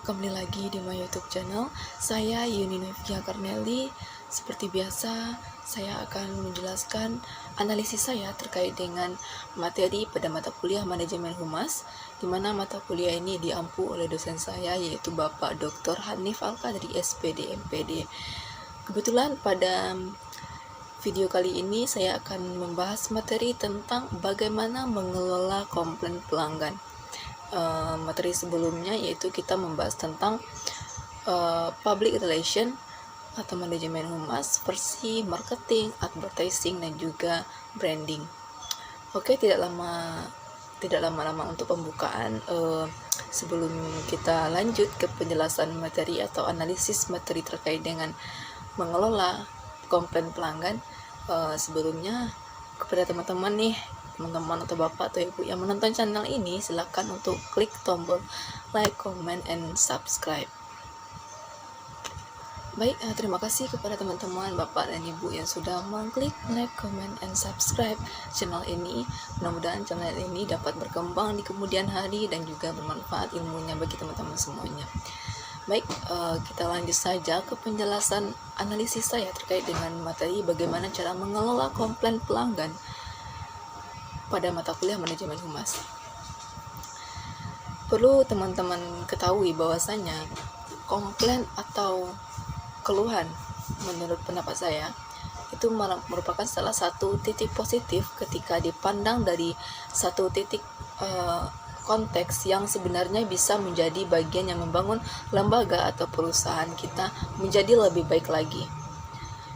Kembali lagi di my YouTube channel. Saya Yuni Novia Karneli. Seperti biasa, saya akan menjelaskan analisis saya terkait dengan materi pada mata kuliah Manajemen Humas, di mana mata kuliah ini diampu oleh dosen saya, yaitu Bapak Dr. Hanif Alka dari SPD MPD. Kebetulan pada video kali ini saya akan membahas materi tentang bagaimana mengelola komplain pelanggan. Materi sebelumnya yaitu kita membahas tentang public relation atau manajemen humas versi marketing, advertising, dan juga branding. Oke, tidak lama-lama untuk pembukaan. Sebelum kita lanjut ke penjelasan materi atau analisis materi terkait dengan mengelola komplain pelanggan, sebelumnya kepada teman-teman atau bapak atau ibu yang menonton channel ini, silakan untuk klik tombol like, comment, and subscribe. Baik, terima kasih kepada teman-teman bapak dan ibu yang sudah mengklik like, comment, and subscribe channel ini. Mudah-mudahan channel ini dapat berkembang di kemudian hari dan juga bermanfaat ilmunya bagi teman-teman semuanya. Baik, kita lanjut saja ke penjelasan analisis saya terkait dengan materi bagaimana cara mengelola komplain pelanggan pada mata kuliah Manajemen Humas. Perlu teman-teman ketahui bahwasanya komplain atau keluhan, menurut pendapat saya, itu merupakan salah satu titik positif ketika dipandang dari satu titik konteks yang sebenarnya bisa menjadi bagian yang membangun lembaga atau perusahaan kita menjadi lebih baik lagi,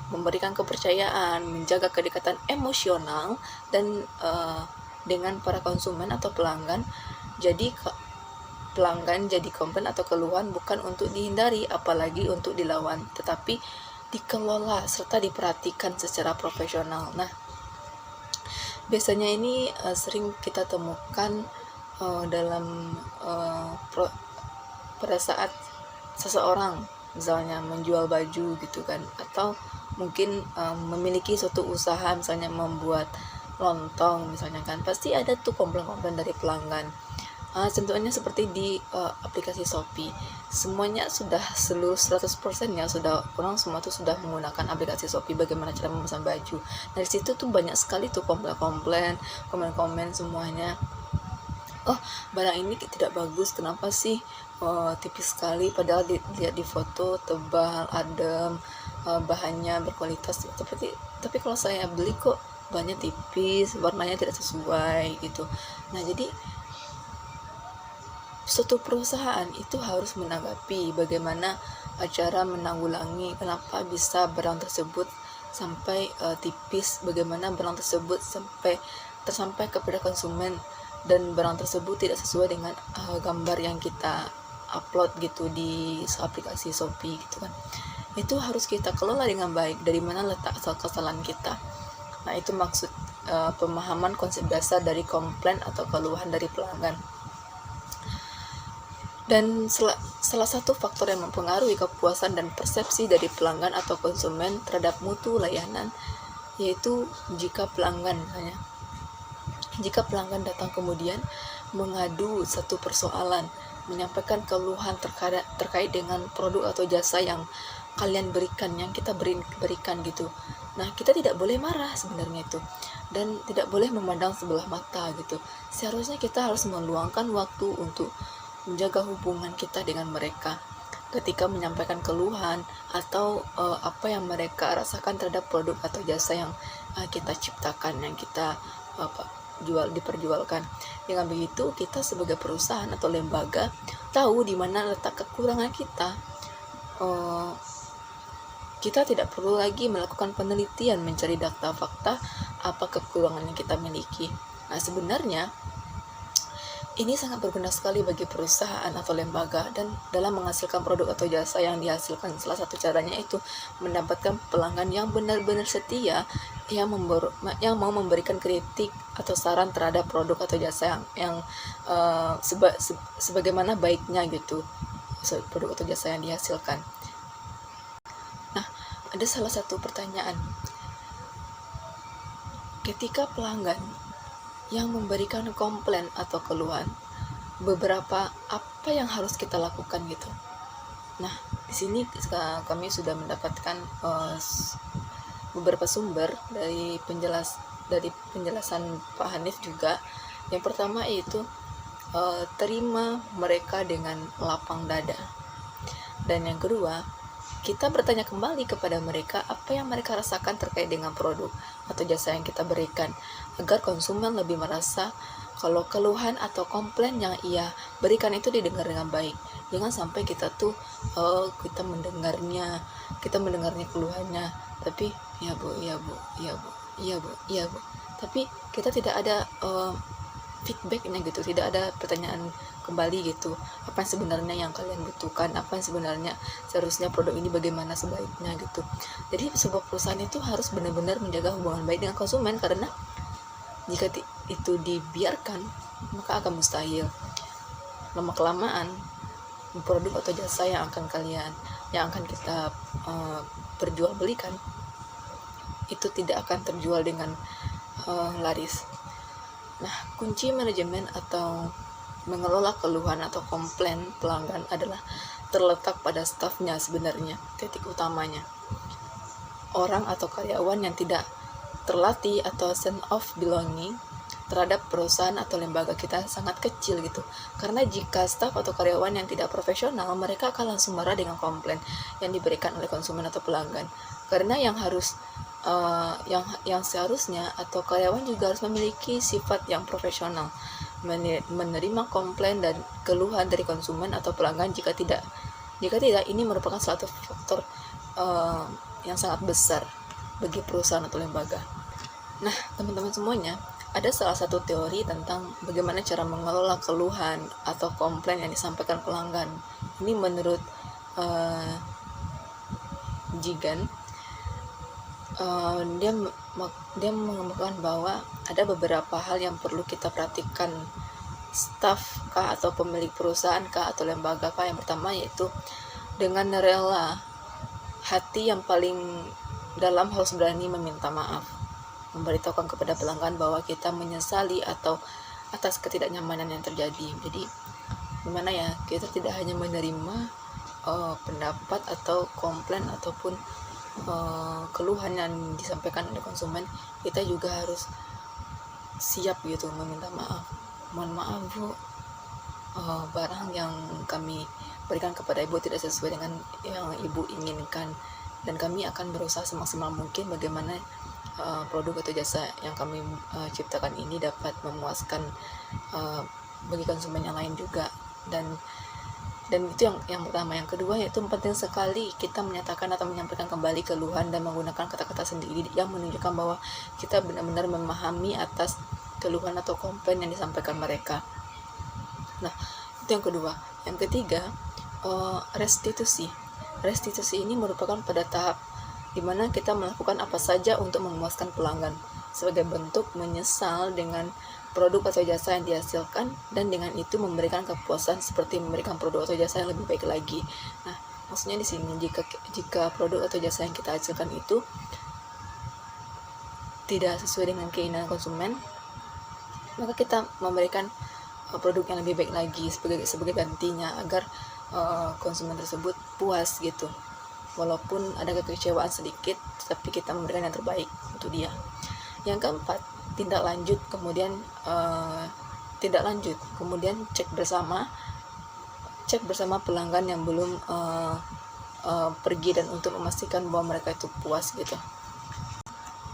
memberikan kepercayaan, menjaga kedekatan emosional dan dengan para konsumen atau pelanggan. Jadi pelanggan jadi komplain atau keluhan bukan untuk dihindari, apalagi untuk dilawan, tetapi dikelola serta diperhatikan secara profesional. Nah, biasanya ini sering kita temukan dalam pada saat seseorang misalnya menjual baju gitu kan, atau mungkin memiliki suatu usaha, misalnya membuat lontong misalnya kan, pasti ada tuh komplain-komplain dari pelanggan. Contohnya seperti di aplikasi Shopee, semuanya sudah seluruh 100% ya, orang semua tuh sudah menggunakan aplikasi Shopee, bagaimana cara memesan baju. Dari situ tuh banyak sekali tuh komplain-komplain, komen-komen semuanya. Barang ini tidak bagus, kenapa sih tipis sekali, padahal dilihat di foto tebal, adem, bahannya berkualitas, tapi kalau saya beli kok bahannya tipis, warnanya tidak sesuai gitu. Nah, jadi suatu perusahaan itu harus menanggapi bagaimana cara menanggulangi kenapa bisa barang tersebut sampai tipis, bagaimana barang tersebut sampai kepada konsumen dan barang tersebut tidak sesuai dengan gambar yang kita upload gitu di aplikasi Shopee gitu kan. Itu harus kita kelola dengan baik, dari mana letak asal kesalahan kita. Nah, itu maksud pemahaman konsep dasar dari komplain atau keluhan dari pelanggan. Dan salah satu faktor yang mempengaruhi kepuasan dan persepsi dari pelanggan atau konsumen terhadap mutu layanan, yaitu jika pelanggan datang kemudian mengadu satu persoalan, menyampaikan keluhan terkait dengan produk atau jasa yang kalian berikan, yang kita berikan gitu. Nah, kita tidak boleh marah sebenarnya itu, dan tidak boleh memandang sebelah mata gitu. Seharusnya kita harus meluangkan waktu untuk menjaga hubungan kita dengan mereka ketika menyampaikan keluhan atau apa yang mereka rasakan terhadap produk atau jasa yang kita ciptakan, yang kita diperjualkan. Dengan begitu, kita sebagai perusahaan atau lembaga tahu di mana letak kekurangan kita. Kita tidak perlu lagi melakukan penelitian mencari data fakta apa kekurangan yang kita miliki. Nah, sebenarnya ini sangat berguna sekali bagi perusahaan atau lembaga dan dalam menghasilkan produk atau jasa yang dihasilkan. Salah satu caranya itu mendapatkan pelanggan yang benar-benar setia, yang mau memberikan kritik atau saran terhadap produk atau jasa yang sebagaimana baiknya gitu, produk atau jasa yang dihasilkan. Nah, ada salah satu pertanyaan. Ketika pelanggan yang memberikan komplain atau keluhan, apa apa yang harus kita lakukan gitu. Nah, di sini kami sudah mendapatkan beberapa sumber dari penjelasan Pak Hanif juga. Yang pertama yaitu terima mereka dengan lapang dada. Dan yang kedua, kita bertanya kembali kepada mereka apa yang mereka rasakan terkait dengan produk atau jasa yang kita berikan, agar konsumen lebih merasa kalau keluhan atau komplain yang ia berikan itu didengar dengan baik. Jangan sampai kita kita mendengarnya keluhannya, tapi ya bu, tapi kita tidak ada feedbacknya gitu, tidak ada pertanyaan kembali gitu, apa yang sebenarnya yang kalian butuhkan, apa yang sebenarnya seharusnya produk ini bagaimana sebaiknya gitu. Jadi sebuah perusahaan itu harus benar-benar menjaga hubungan baik dengan konsumen, karena jika itu dibiarkan maka akan mustahil lama kelamaan produk atau jasa yang akan kita perjualbelikan itu tidak akan terjual dengan laris. Nah, kunci manajemen atau mengelola keluhan atau komplain pelanggan adalah terletak pada stafnya sebenarnya, titik utamanya. Orang atau karyawan yang tidak terlatih atau sense of belonging terhadap perusahaan atau lembaga kita sangat kecil gitu. Karena jika staf atau karyawan yang tidak profesional, mereka akan langsung marah dengan komplain yang diberikan oleh konsumen atau pelanggan. Karena yang seharusnya atau karyawan juga harus memiliki sifat yang profesional, menerima komplain dan keluhan dari konsumen atau pelanggan. Jika tidak ini merupakan suatu faktor yang sangat besar bagi perusahaan atau lembaga. Nah, teman-teman semuanya, ada salah satu teori tentang bagaimana cara mengelola keluhan atau komplain yang disampaikan pelanggan. Ini menurut Jigan. Dia mengemukakan bahwa ada beberapa hal yang perlu kita perhatikan, staf kah atau pemilik perusahaan kah atau lembaga kah. Yang pertama yaitu dengan rela hati yang paling dalam harus berani meminta maaf, memberitahukan kepada pelanggan bahwa kita menyesali atau atas ketidaknyamanan yang terjadi. Jadi gimana ya, kita tidak hanya menerima pendapat atau komplain ataupun keluhan yang disampaikan oleh konsumen, kita juga harus siap gitu meminta maaf. Mohon maaf bu, barang yang kami berikan kepada ibu tidak sesuai dengan yang ibu inginkan, dan kami akan berusaha semaksimal mungkin bagaimana produk atau jasa yang kami ciptakan ini dapat memuaskan bagi konsumen yang lain juga. Dan itu yang pertama. Yang kedua yaitu penting sekali kita menyatakan atau menyampaikan kembali keluhan dan menggunakan kata-kata sendiri yang menunjukkan bahwa kita benar-benar memahami atas keluhan atau komplain yang disampaikan mereka. Nah, itu yang kedua. Yang ketiga, restitusi. Restitusi ini merupakan pada tahap di mana kita melakukan apa saja untuk memuaskan pelanggan sebagai bentuk menyesal dengan produk atau jasa yang dihasilkan, dan dengan itu memberikan kepuasan seperti memberikan produk atau jasa yang lebih baik lagi. Nah, maksudnya di sini jika produk atau jasa yang kita hasilkan itu tidak sesuai dengan keinginan konsumen, maka kita memberikan produk yang lebih baik lagi sebagai gantinya agar konsumen tersebut puas gitu. Walaupun ada kekecewaan sedikit, tapi kita memberikan yang terbaik untuk dia. Yang keempat, tindak lanjut, kemudian cek bersama pelanggan yang belum pergi, dan untuk memastikan bahwa mereka itu puas gitu.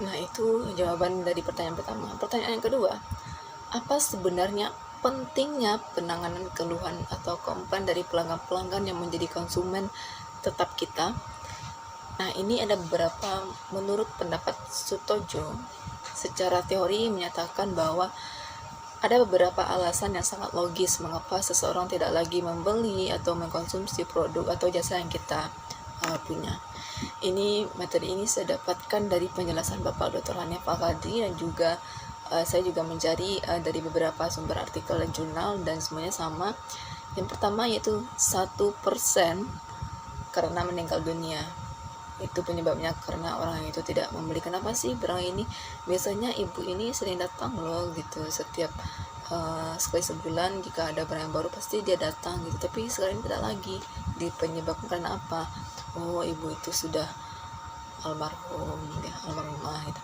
Nah, itu jawaban dari pertanyaan pertama. Pertanyaan yang kedua, apa sebenarnya pentingnya penanganan keluhan atau komplain dari pelanggan-pelanggan yang menjadi konsumen tetap kita? Nah, ini ada beberapa, menurut pendapat Sutojo, secara teori menyatakan bahwa ada beberapa alasan yang sangat logis mengapa seseorang tidak lagi membeli atau mengkonsumsi produk atau jasa yang kita punya. Materi ini saya dapatkan dari penjelasan Bapak Dr. Hanif Al-Qadri, dan juga saya juga mencari dari beberapa sumber artikel dan jurnal, dan semuanya sama. Yang pertama yaitu 1% karena meninggal dunia. Itu penyebabnya karena orang itu tidak membeli. Kenapa sih barang ini? Biasanya ibu ini sering datang loh gitu setiap sekali sebulan jika ada barang yang baru pasti dia datang gitu. Tapi sekarang ini tidak lagi. Penyebabkan karena apa? Oh, ibu itu sudah almarhumah gitu.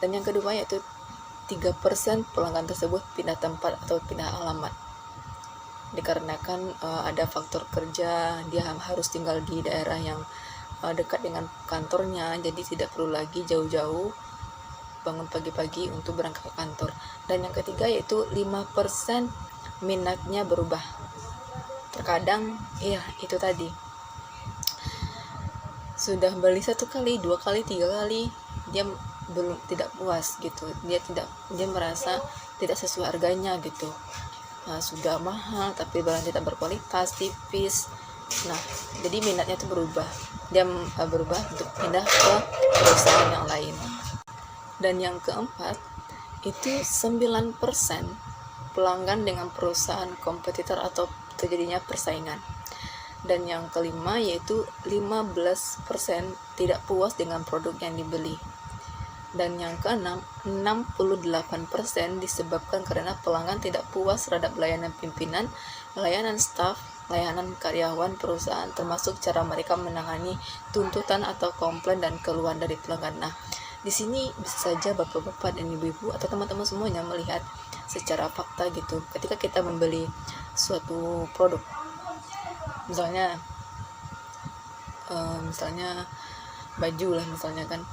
Dan yang kedua yaitu 3% pelanggan tersebut pindah tempat atau pindah alamat, dikarenakan ada faktor kerja, dia harus tinggal di daerah yang dekat dengan kantornya, jadi tidak perlu lagi jauh-jauh bangun pagi-pagi untuk berangkat ke kantor. Dan yang ketiga yaitu 5% minatnya berubah. Terkadang itu tadi, sudah beli 1 kali, 2 kali, 3 kali, dia belum tidak puas gitu, dia merasa tidak sesuai harganya gitu. Sudah mahal tapi barang tidak berkualitas, tipis. Nah, jadi minatnya itu berubah, dia berubah untuk pindah ke perusahaan yang lain. Dan yang keempat itu 9% pelanggan dengan perusahaan kompetitor atau terjadinya persaingan. Dan yang kelima yaitu 15% tidak puas dengan produk yang dibeli. Dan yang keenam, 68% disebabkan karena pelanggan tidak puas terhadap layanan pimpinan, layanan staf, layanan karyawan perusahaan, termasuk cara mereka menangani tuntutan atau komplain dan keluhan dari pelanggan. Nah, di sini bisa saja bapak-bapak dan ibu-ibu atau teman-teman semuanya melihat secara fakta gitu. Ketika kita membeli suatu produk, misalnya baju lah misalnya kan.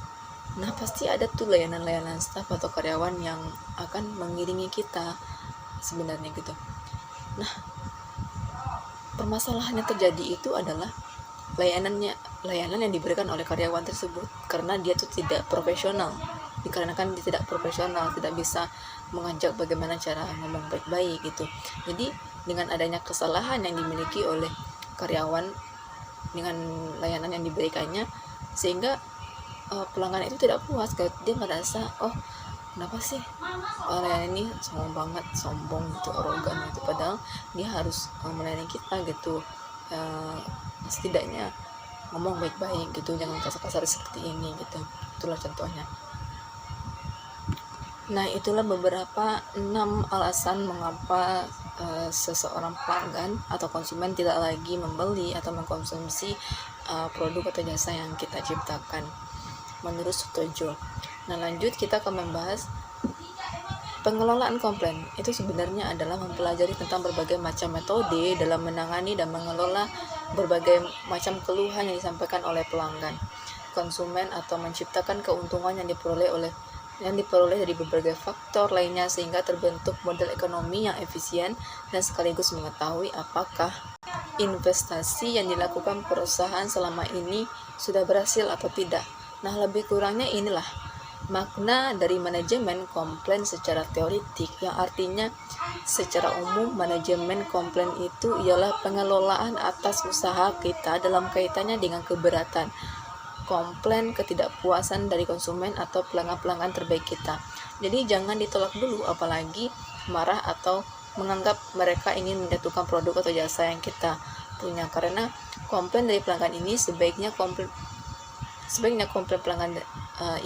Nah, pasti ada tuh layanan staf atau karyawan yang akan mengiringi kita sebenarnya gitu. Nah, permasalahan yang terjadi itu adalah layanan yang diberikan oleh karyawan tersebut, karena dia tuh tidak profesional. Dikarenakan dia tidak profesional, tidak bisa mengajak bagaimana cara ngomong baik-baik gitu. Jadi dengan adanya kesalahan yang dimiliki oleh karyawan dengan layanan yang diberikannya, sehingga pelanggan itu tidak puas. Dia merasa, oh kenapa sih layanan ini sombong gitu, arogan gitu, padahal dia harus melayani kita gitu. Setidaknya ngomong baik-baik gitu, jangan kasar-kasar seperti ini gitu. Itulah contohnya. Nah, itulah beberapa 6 alasan mengapa seseorang pelanggan atau konsumen tidak lagi membeli atau mengkonsumsi produk atau jasa yang kita ciptakan menurut Sutojo. Nah, lanjut kita akan membahas pengelolaan komplain. Itu sebenarnya adalah mempelajari tentang berbagai macam metode dalam menangani dan mengelola berbagai macam keluhan yang disampaikan oleh pelanggan, konsumen, atau menciptakan keuntungan yang diperoleh dari berbagai faktor lainnya sehingga terbentuk model ekonomi yang efisien dan sekaligus mengetahui apakah investasi yang dilakukan perusahaan selama ini sudah berhasil atau tidak. Nah, lebih kurangnya inilah makna dari manajemen komplain secara teoritik, yang artinya secara umum manajemen komplain itu ialah pengelolaan atas usaha kita dalam kaitannya dengan keberatan, komplain, ketidakpuasan dari konsumen atau pelanggan-pelanggan terbaik kita. Jadi jangan ditolak dulu, apalagi marah atau menganggap mereka ingin menjatuhkan produk atau jasa yang kita punya, karena komplain dari pelanggan ini sebaiknya komplain pelanggan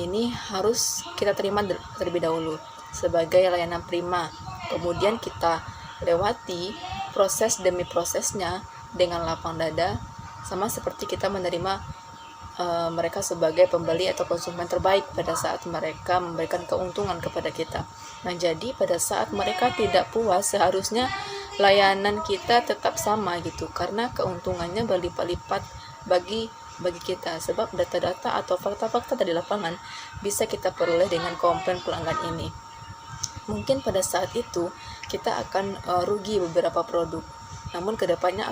ini harus kita terima terlebih dahulu sebagai layanan prima. Kemudian kita lewati proses demi prosesnya dengan lapang dada, sama seperti kita menerima mereka sebagai pembeli atau konsumen terbaik pada saat mereka memberikan keuntungan kepada kita. Nah, jadi pada saat mereka tidak puas, seharusnya layanan kita tetap sama gitu, karena keuntungannya berlipat-lipat bagi kita, sebab data-data atau fakta-fakta dari lapangan bisa kita peroleh dengan komplain pelanggan ini. Mungkin pada saat itu kita akan rugi beberapa produk, namun kedepannya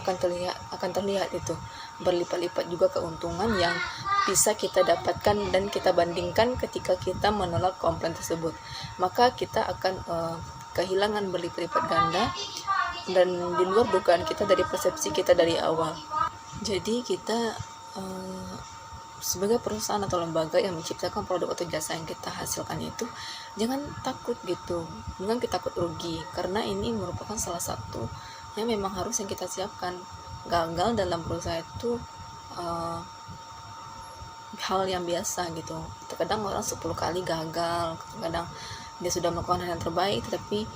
akan terlihat itu berlipat-lipat juga keuntungan yang bisa kita dapatkan dan kita bandingkan ketika kita menolak komplain tersebut. Maka kita akan kehilangan berlipat-lipat ganda dan di luar dugaan kita dari persepsi kita dari awal. Jadi kita sebagai perusahaan atau lembaga yang menciptakan produk atau jasa yang kita hasilkan itu jangan takut gitu, jangan kita takut rugi, karena ini merupakan salah satu yang memang harus yang kita siapkan. Gagal dalam perusahaan itu hal yang biasa gitu. Terkadang orang 10 kali gagal, terkadang dia sudah melakukan hal yang terbaik tetapi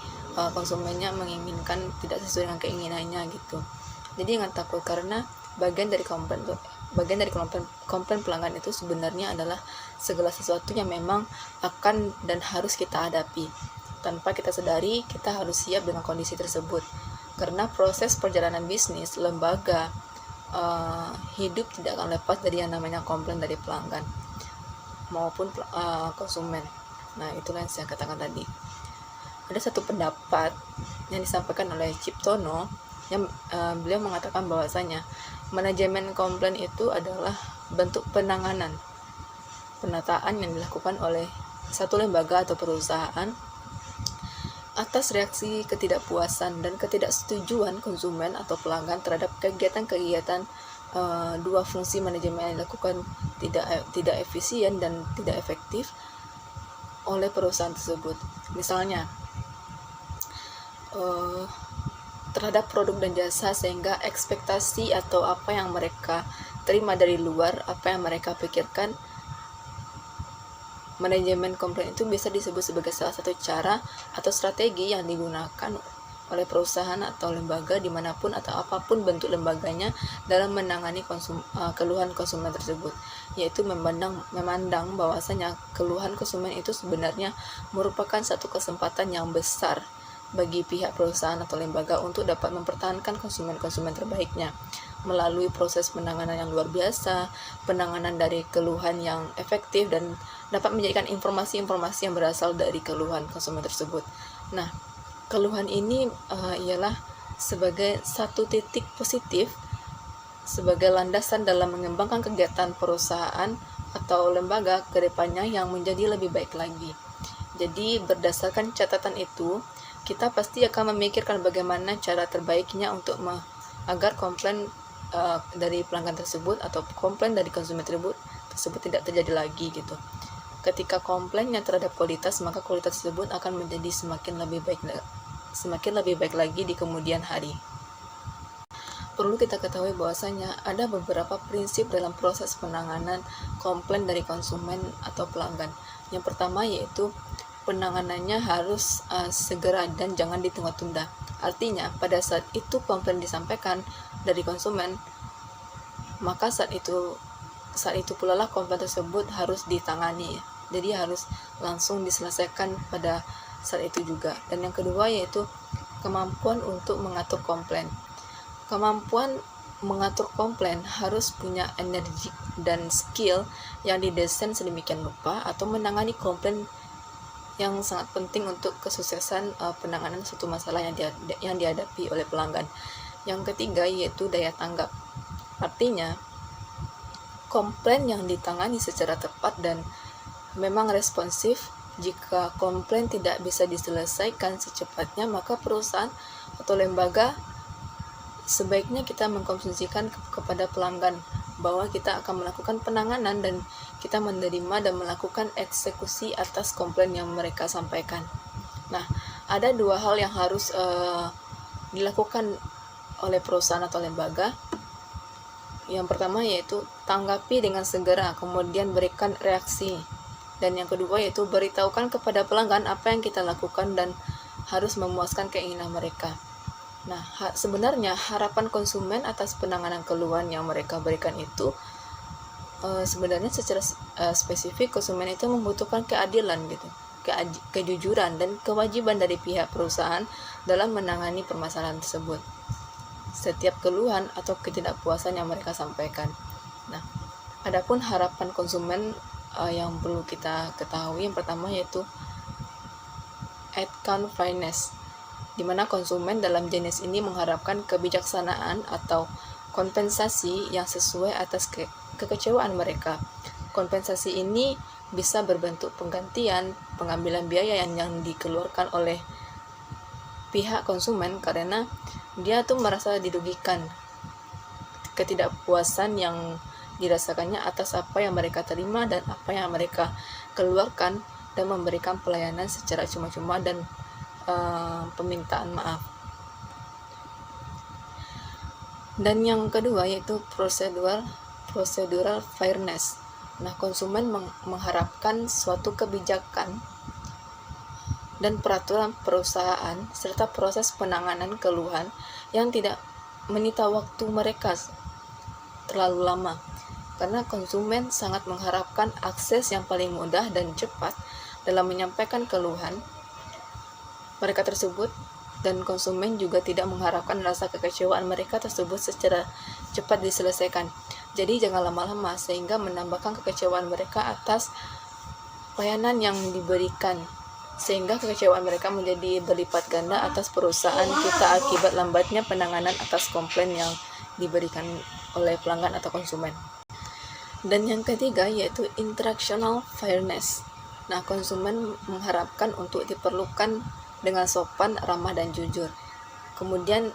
konsumennya menginginkan tidak sesuai dengan keinginannya gitu. Jadi jangan takut, karena bagian dari komplain pelanggan itu sebenarnya adalah segala sesuatu yang memang akan dan harus kita hadapi. Tanpa kita sadari, kita harus siap dengan kondisi tersebut. Karena proses perjalanan bisnis, lembaga, hidup tidak akan lepas dari yang namanya komplain dari pelanggan maupun konsumen. Nah, itulah yang saya katakan tadi. Ada satu pendapat yang disampaikan oleh Ciptono yang beliau mengatakan bahwasanya manajemen komplain itu adalah bentuk penanganan, penataan yang dilakukan oleh satu lembaga atau perusahaan atas reaksi ketidakpuasan dan ketidaksetujuan konsumen atau pelanggan terhadap kegiatan-kegiatan dua fungsi manajemen yang dilakukan tidak efisien dan tidak efektif oleh perusahaan tersebut. Misalnya terhadap produk dan jasa, sehingga ekspektasi atau apa yang mereka terima dari luar, apa yang mereka pikirkan, manajemen komplain itu bisa disebut sebagai salah satu cara atau strategi yang digunakan oleh perusahaan atau lembaga dimanapun atau apapun bentuk lembaganya dalam menangani keluhan konsumen tersebut, yaitu memandang bahwasanya keluhan konsumen itu sebenarnya merupakan satu kesempatan yang besar bagi pihak perusahaan atau lembaga untuk dapat mempertahankan konsumen-konsumen terbaiknya melalui proses penanganan yang luar biasa, penanganan dari keluhan yang efektif, dan dapat menjadikan informasi-informasi yang berasal dari keluhan konsumen tersebut. Nah, keluhan ini ialah sebagai satu titik positif, sebagai landasan dalam mengembangkan kegiatan perusahaan atau lembaga ke depannya yang menjadi lebih baik lagi. Jadi berdasarkan catatan itu, kita pasti akan memikirkan bagaimana cara terbaiknya untuk agar komplain dari pelanggan tersebut atau komplain dari konsumen tersebut tidak terjadi lagi gitu. Ketika komplainnya terhadap kualitas, maka kualitas tersebut akan menjadi semakin lebih baik lagi di kemudian hari. Perlu kita ketahui bahwasanya ada beberapa prinsip dalam proses penanganan komplain dari konsumen atau pelanggan. Yang pertama yaitu penanganannya harus segera dan jangan ditunda-tunda. Artinya, pada saat itu komplain disampaikan dari konsumen, maka saat itu pula lah komplain tersebut harus ditangani. Jadi harus langsung diselesaikan pada saat itu juga. Dan yang kedua yaitu kemampuan untuk mengatur komplain. Kemampuan mengatur komplain harus punya energi dan skill yang didesain sedemikian rupa atau menangani komplain yang sangat penting untuk kesuksesan penanganan suatu masalah yang dihadapi oleh pelanggan. Yang ketiga yaitu daya tanggap. Artinya, komplain yang ditangani secara tepat dan memang responsif. Jika komplain tidak bisa diselesaikan secepatnya, maka perusahaan atau lembaga sebaiknya kita mengkonsumsikan kepada pelanggan bahwa kita akan melakukan penanganan dan kita menerima dan melakukan eksekusi atas komplain yang mereka sampaikan. Nah, ada dua hal yang harus dilakukan oleh perusahaan atau lembaga. Yang pertama yaitu tanggapi dengan segera, kemudian berikan reaksi. Dan yang kedua yaitu beritahukan kepada pelanggan apa yang kita lakukan dan harus memuaskan keinginan mereka. Nah, sebenarnya harapan konsumen atas penanganan keluhan yang mereka berikan itu sebenarnya secara spesifik konsumen itu membutuhkan keadilan gitu, kejujuran dan kewajiban dari pihak perusahaan dalam menangani permasalahan tersebut. Setiap keluhan atau ketidakpuasan yang mereka sampaikan. Nah, adapun harapan konsumen yang perlu kita ketahui, yang pertama yaitu outcome fairness, di mana konsumen dalam jenis ini mengharapkan kebijaksanaan atau kompensasi yang sesuai atas kekecewaan mereka. Kompensasi ini bisa berbentuk penggantian, pengambilan biaya yang dikeluarkan oleh pihak konsumen karena dia tuh merasa dirugikan, ketidakpuasan yang dirasakannya atas apa yang mereka terima dan apa yang mereka keluarkan, dan memberikan pelayanan secara cuma-cuma dan permintaan maaf. Dan yang kedua yaitu procedural fairness. Nah, konsumen mengharapkan suatu kebijakan dan peraturan perusahaan, serta proses penanganan keluhan yang tidak menyita waktu mereka terlalu lama. Karena konsumen sangat mengharapkan akses yang paling mudah dan cepat dalam menyampaikan keluhan mereka tersebut, dan konsumen juga tidak mengharapkan rasa kekecewaan mereka tersebut secara cepat diselesaikan. Jadi jangan lama-lama sehingga menambahkan kekecewaan mereka atas pelayanan yang diberikan, sehingga kekecewaan mereka menjadi berlipat ganda atas perusahaan kita akibat lambatnya penanganan atas komplain yang diberikan oleh pelanggan atau konsumen. Dan yang ketiga yaitu interactional fairness. Nah, konsumen mengharapkan untuk diperlukan dengan sopan, ramah, dan jujur. Kemudian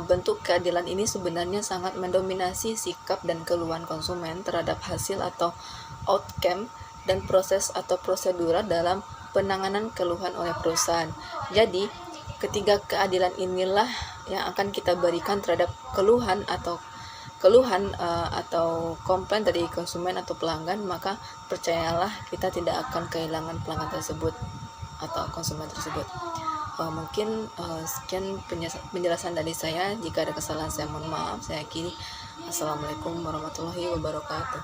bentuk keadilan ini sebenarnya sangat mendominasi sikap dan keluhan konsumen terhadap hasil atau outcome dan proses atau prosedur dalam penanganan keluhan oleh perusahaan. Jadi, ketiga keadilan inilah yang akan kita berikan terhadap keluhan atau komplain dari konsumen atau pelanggan, maka percayalah kita tidak akan kehilangan pelanggan tersebut atau konsumen tersebut. Mungkin sekian penjelasan dari saya. Jika ada kesalahan saya mohon maaf. Saya akhiri. Assalamualaikum warahmatullahi wabarakatuh.